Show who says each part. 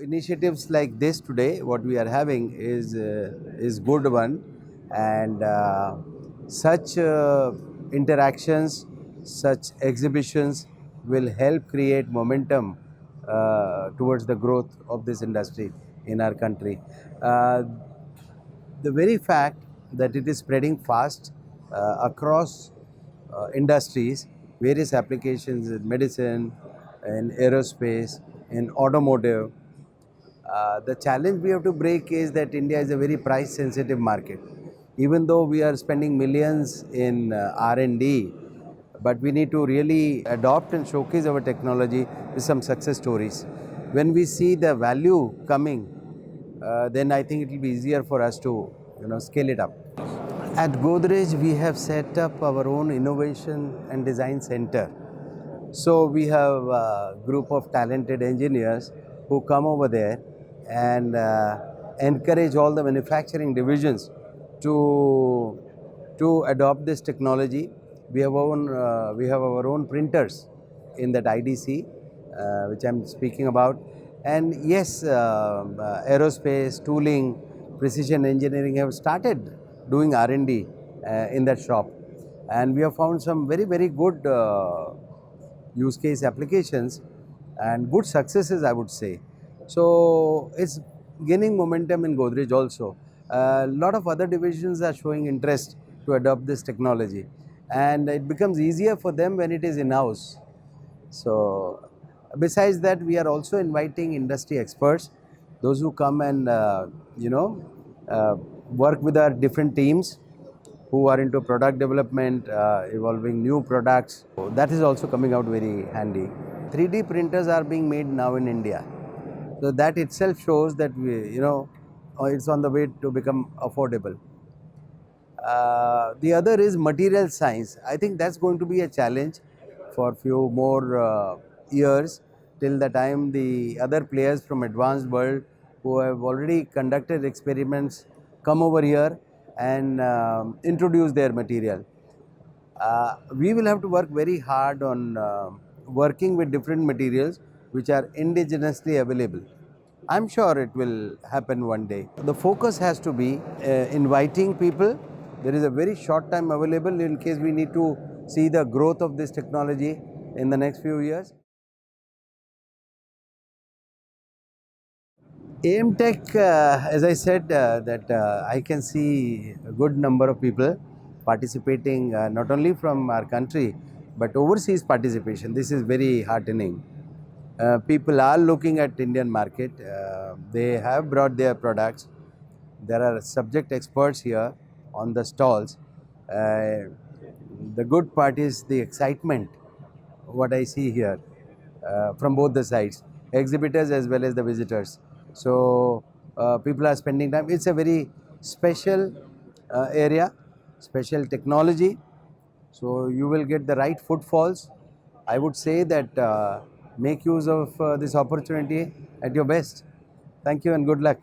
Speaker 1: Initiatives like this today, what we are having is good one, and such interactions, such exhibitions will help create momentum towards the growth of this industry in our country. Uh, the very fact that it is spreading fast across industries, various applications in medicine, in aerospace, in automotive. The challenge we have to break is that India is a very price sensitive market. Even though we are spending millions in R&D, but we need to really adopt and showcase our technology with some success stories. When we see the value coming, then I think it will be easier for us to scale it up. At Godrej, we have set up our own innovation and design center. So we have a group of talented engineers who come over there and encourage all the manufacturing divisions to adopt this technology. We have our own printers in that IDC, which I'm speaking about. And yes, aerospace, tooling, precision engineering have started doing R&D in that shop, and we have found some very good use case applications and good successes, I would say. So it's gaining momentum in Godrej also. A lot of other divisions are showing interest to adopt this technology, and it becomes easier for them when it is in-house. So besides that, we are also inviting industry experts, those who come and work with our different teams who are into product development, evolving new products. So that is also coming out very handy. 3D printers are being made now in India. So that itself shows that it's on the way to become affordable. The other is material science. I think that's going to be a challenge for few more years, till the time the other players from advanced world who have already conducted experiments come over here and introduce their material. We will have to work very hard on working with different materials which are indigenously available. I'm sure it will happen one day. The focus has to be inviting people. There is a very short time available in case we need to see the growth of this technology in the next few years. AMTech, as I said, that I can see a good number of people participating, not only from our country, but overseas participation. This is very heartening. People are looking at Indian market. They have brought their products. There are subject experts here on the stalls. The good part is the excitement, what I see here from both the sides, exhibitors as well as the visitors. So people are spending time. It's a very special area, special technology. So you will get the right footfalls. I would say that make use of this opportunity at your best. Thank you and good luck.